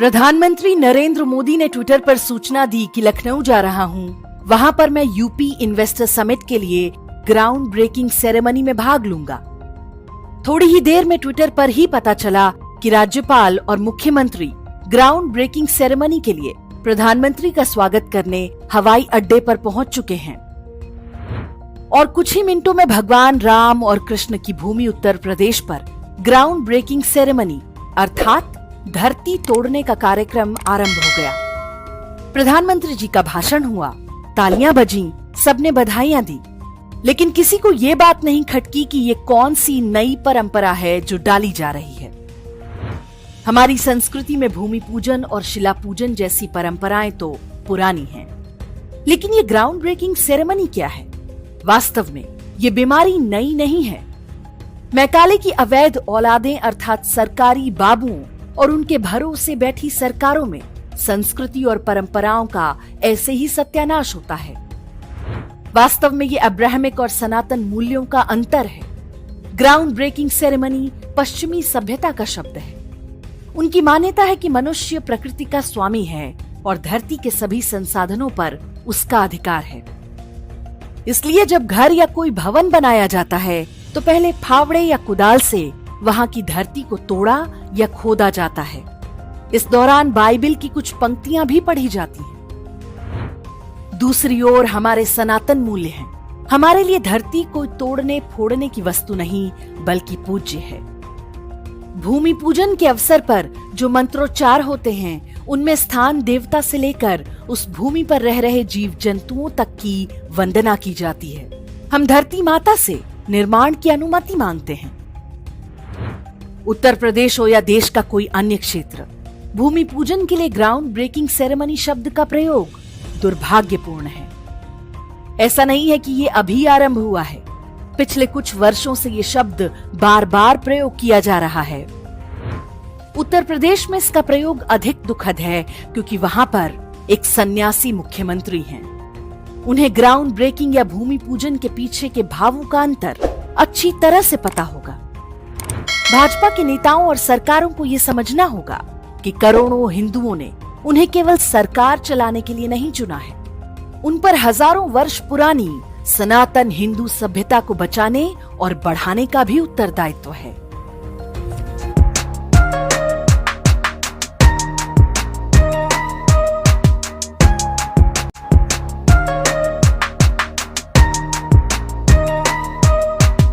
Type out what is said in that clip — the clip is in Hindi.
प्रधानमंत्री नरेंद्र मोदी ने ट्विटर पर सूचना दी कि लखनऊ जा रहा हूं। वहां पर मैं यूपी इन्वेस्टर समिट के लिए ग्राउंड ब्रेकिंग सेरेमनी में भाग लूंगा। थोड़ी ही देर में ट्विटर पर ही पता चला कि राज्यपाल और मुख्यमंत्री ग्राउंड ब्रेकिंग सेरेमनी के लिए प्रधानमंत्री का स्वागत करने हवाई अड्डे पर पहुंच चुके हैं। और कुछ ही मिनटों में भगवान राम और कृष्ण की भूमि उत्तर प्रदेश पर ग्राउंड ब्रेकिंग सेरेमनी अर्थात धरती तोड़ने का कार्यक्रम आरंभ हो गया। प्रधानमंत्री जी का भाषण हुआ, तालियां बजीं, सबने बधाइयां दी, लेकिन किसी को ये बात नहीं खटकी कि ये कौन सी नई परंपरा है जो डाली जा रही है। हमारी संस्कृति में भूमि पूजन और शिला पूजन जैसी परंपराएं तो पुरानी हैं, लेकिन ये ग्राउंड ब्रेकिंग सेरेमनी क्या है? वास्तव में ये बीमारी नई नहीं है। मैकाले की अवैध औलादें अर्थात सरकारी बाबुओं और उनके भरोसे बैठी सरकारों में संस्कृति और परंपराओं का ऐसे ही सत्यानाश होता है। वास्तव में ये अब्राहमिक और सनातन मूल्यों का अंतर है। ग्राउंड ब्रेकिंग सेरेमनी पश्चिमी सभ्यता का शब्द है। उनकी मान्यता है कि मनुष्य प्रकृति का स्वामी है और धरती के सभी संसाधनों पर उसका अधिकार है। इसलिए जब घर या कोई भवन बनाया जाता है तो पहले फावड़े या कुदाल से वहां की धरती को तोड़ा या खोदा जाता है। इस दौरान बाइबिल की कुछ पंक्तियां भी पढ़ी जाती हैं। दूसरी ओर हमारे सनातन मूल्य हैं। हमारे लिए धरती कोई तोड़ने फोड़ने की वस्तु नहीं बल्कि पूज्य है। भूमि पूजन के अवसर पर जो मंत्रोच्चार होते हैं उनमें स्थान देवता से लेकर उस भूमि पर रह रहे जीव जंतुओं तक की वंदना की जाती है। हम धरती माता से निर्माण की अनुमति मांगते हैं। उत्तर प्रदेश हो या देश का कोई अन्य क्षेत्र, भूमि पूजन के लिए ग्राउंड ब्रेकिंग सेरेमनी शब्द का प्रयोग दुर्भाग्यपूर्ण है। ऐसा नहीं है कि ये अभी आरंभ हुआ है। पिछले कुछ वर्षों से ये शब्द बार बार प्रयोग किया जा रहा है। उत्तर प्रदेश में इसका प्रयोग अधिक दुखद है क्योंकि वहां पर एक सन्यासी मुख्यमंत्री हैं। उन्हें ग्राउंड ब्रेकिंग या भूमि पूजन के पीछे के भावों का अंतर अच्छी तरह से पता होगा। भाजपा के नेताओं और सरकारों को ये समझना होगा कि करोड़ों हिंदुओं ने उन्हें केवल सरकार चलाने के लिए नहीं चुना है। उन पर हजारों वर्ष पुरानी सनातन हिंदू सभ्यता को बचाने और बढ़ाने का भी उत्तरदायित्व है।